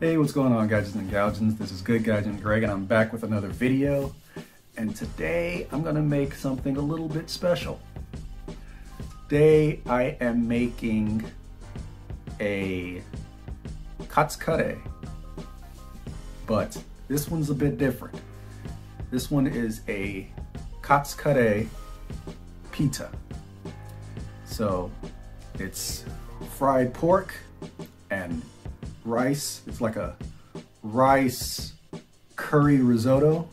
Hey, what's going on, Gaijins and Gaijins? This is Good Gaijin Greg, and I'm back with another video. And today I'm gonna make something a little bit special. Today I am making a Katsu, but this one's a bit different. This one is a Katsu Pita. So it's fried pork and rice. It's like a rice curry risotto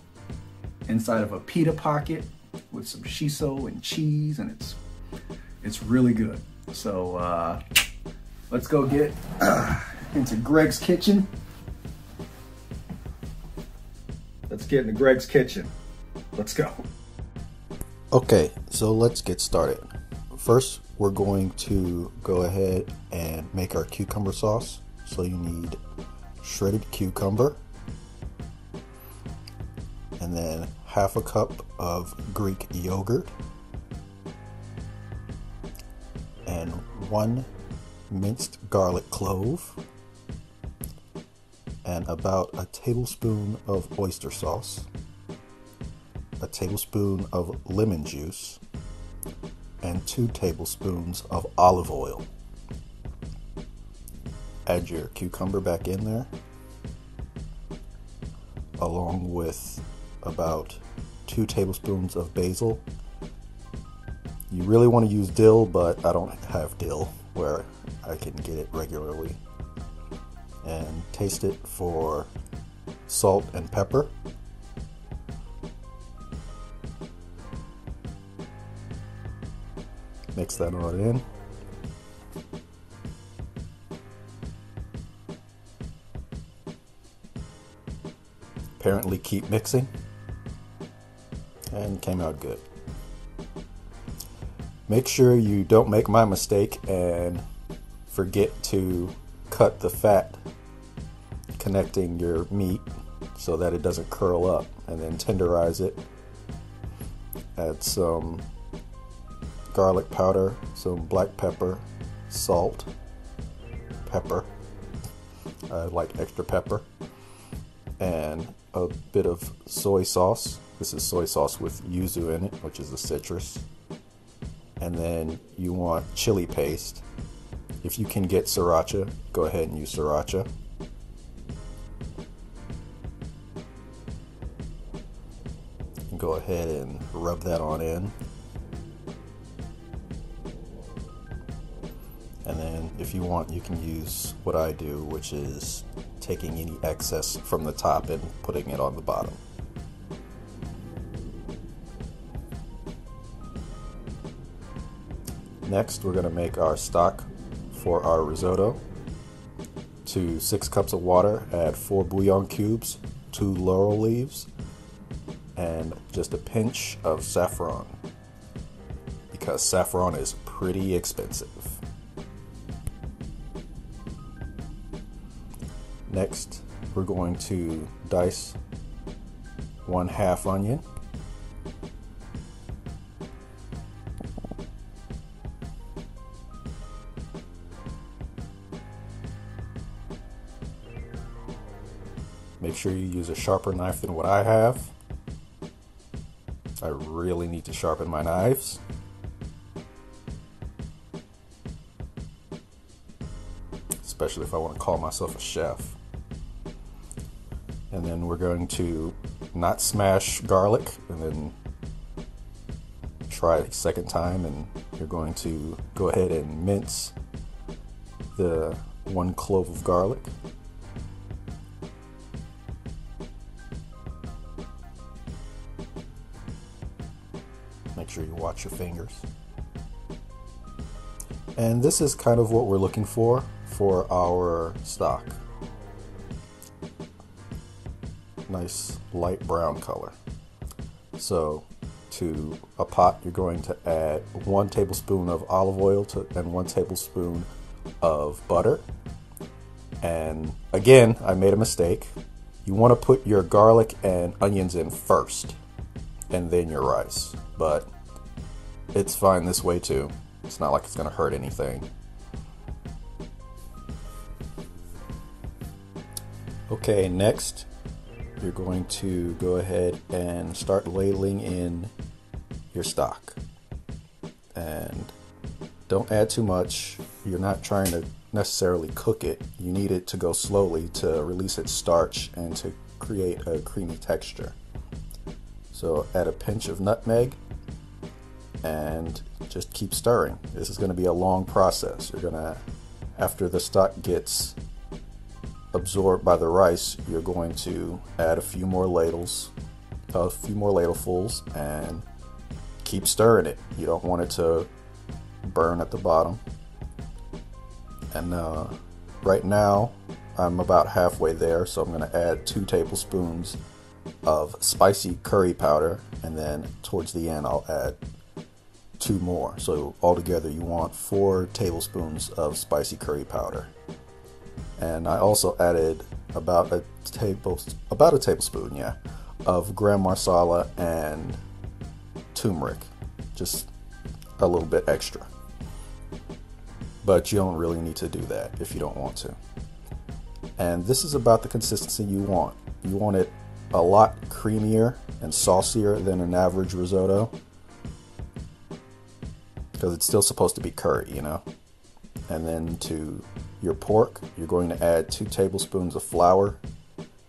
inside of a pita pocket with some shiso and cheese, and it's really good. So let's go get into Greg's kitchen. Let's get into Greg's kitchen. Let's go. Okay, so let's get started. First, we're going to go ahead and make our cucumber sauce. So you need shredded cucumber, and then half a cup of Greek yogurt, and 1 minced garlic clove, and about a tablespoon of oyster sauce, a tablespoon of lemon juice, and 2 tablespoons of olive oil. Add your cucumber back in there, along with about 2 tablespoons of basil. You really want to use dill, but I don't have dill where I can get it regularly. And taste it for salt and pepper. Mix that all in. Apparently keep mixing, and came out good. Make sure you don't make my mistake and forget to cut the fat connecting your meat so that it doesn't curl up, and then tenderize it. Add some garlic powder, some black pepper, salt, pepper. I like extra pepper, and a bit of soy sauce. This is soy sauce with yuzu in it, which is the citrus. And then you want chili paste. If you can get sriracha, go ahead and use sriracha. And go ahead and rub that on in. And then if you want, you can use what I do, which is taking any excess from the top and putting it on the bottom. Next, we're going to make our stock for our risotto. To 6 cups of water, add 4 bouillon cubes, 2 laurel leaves, and just a pinch of saffron, because saffron is pretty expensive. Next, we're going to dice 1/2 onion, make sure you use a sharper knife than what I have. I really need to sharpen my knives. Especially if I want to call myself a chef. And then we're going to not smash garlic, and then try a second time, and you're going to go ahead and mince the 1 clove of garlic. Make sure you watch your fingers. And this is kind of what we're looking for our stock. Nice light brown color. So to a pot, you're going to add 1 tablespoon of olive oil and 1 tablespoon of butter. And again, I made a mistake. You want to put your garlic and onions in first, and then your rice. But it's fine this way too. It's not like it's going to hurt anything. Okay, next you're going to go ahead and start ladling in your stock. And don't add too much. You're not trying to necessarily cook it. You need it to go slowly to release its starch and to create a creamy texture. So add a pinch of nutmeg and just keep stirring. This is going to be a long process. You're gonna, after the stock gets absorbed by the rice, you're going to add a few more ladlefuls and keep stirring it. You don't want it to burn at the bottom. And right now I'm about halfway there, so I'm going to add 2 tablespoons of spicy curry powder, and then towards the end I'll add 2 more. So altogether you want 4 tablespoons of spicy curry powder. And I also added about a tablespoon, yeah, of gram masala and turmeric, just a little bit extra. But you don't really need to do that if you don't want to. And this is about the consistency you want. You want it a lot creamier and saucier than an average risotto, because it's still supposed to be curry, you know. And then to your pork, you're going to add 2 tablespoons of flour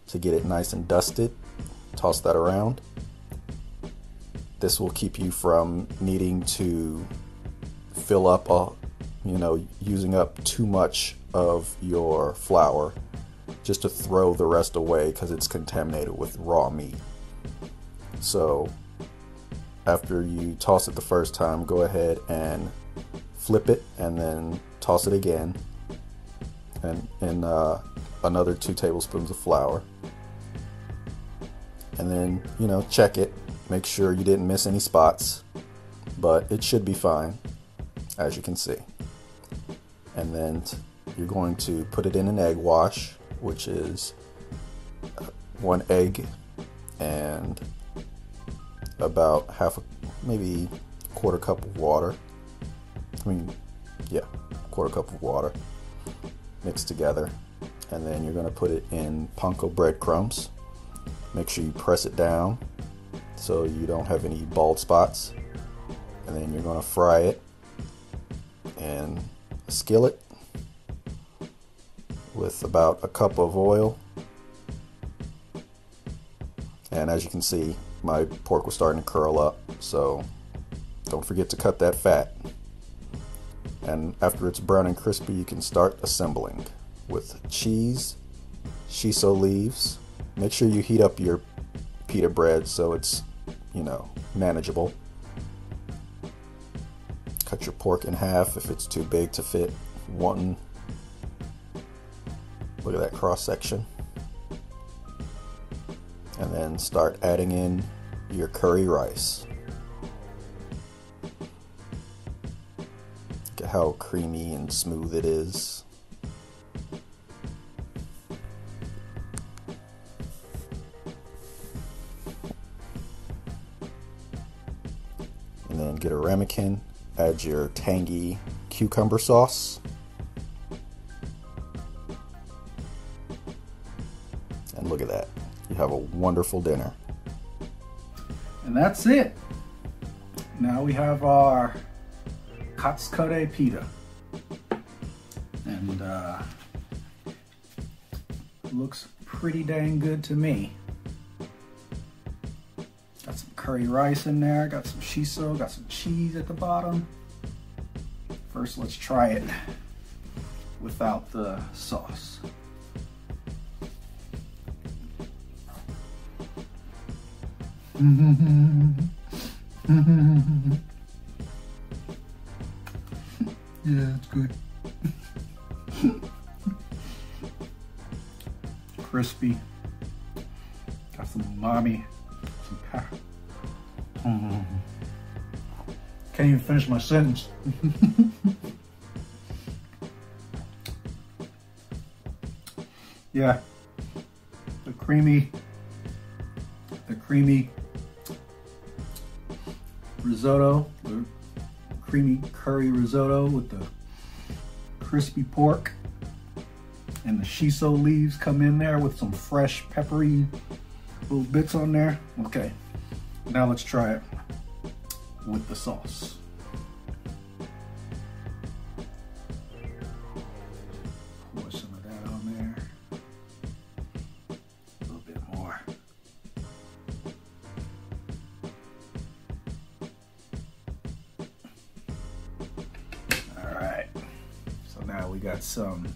to get it nice and dusted. Toss that around. This will keep you from needing to fill up using up too much of your flour just to throw the rest away because it's contaminated with raw meat. So after you toss it the first time, go ahead and flip it and then toss it again, and another 2 tablespoons of flour, and then check it, make sure you didn't miss any spots, but it should be fine, as you can see. And then you're going to put it in an egg wash, which is 1 egg and about maybe quarter cup of water. Quarter cup of water mixed together. And then you're going to put it in panko breadcrumbs. Make sure you press it down so you don't have any bald spots. And then you're going to fry it in a skillet with about a cup of oil. And as you can see, my pork was starting to curl up, so don't forget to cut that fat. And after it's brown and crispy, you can start assembling with cheese, shiso leaves. Make sure you heat up your pita bread so it's, manageable. Cut your pork in half if it's too big to fit one. Look at that cross section. And then start adding in your curry rice. Look at how creamy and smooth it is. And then get a ramekin, add your tangy cucumber sauce. And look at that. You have a wonderful dinner. And that's it. Now we have our Katsu pita. And looks pretty dang good to me. Got some curry rice in there, got some shiso, got some cheese at the bottom. First, let's try it without the sauce. Yeah, it's good. Crispy. Got some umami. Some pepper. Can't even finish my sentence. Yeah. The creamy risotto, the creamy curry risotto with the crispy pork And the shiso leaves come in there with some fresh peppery little bits on there. Okay, now let's try it with the sauce. Pour some of that on there. A little bit more. All right, so now we got some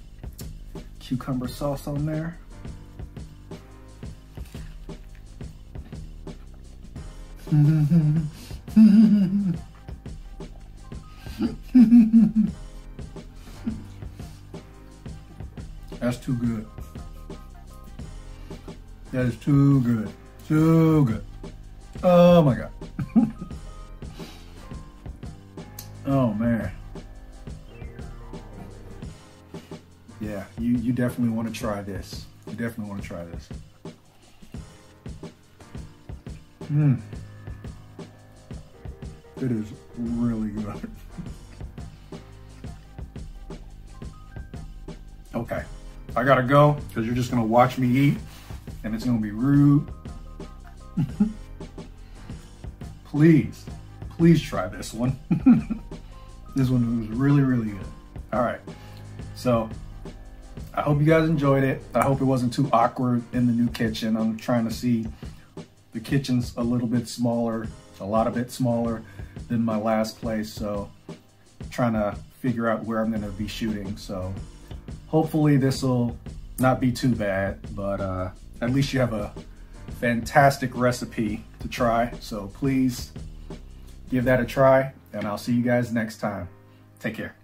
cucumber sauce on there. That's too good. That is too good. Too good. Oh my God. Oh man. Yeah, you definitely want to try this. You definitely want to try this. It is really good. Okay, I gotta go because you're just gonna watch me eat and it's gonna be rude. Please try this one. This one was really, really good. All right, so I hope you guys enjoyed it. I hope it wasn't too awkward in the new kitchen. I'm trying to see, the kitchen's a little bit smaller, a lot of it smaller than my last place. So I'm trying to figure out where I'm gonna be shooting. So hopefully this will not be too bad, but at least you have a fantastic recipe to try. So please give that a try and I'll see you guys next time. Take care.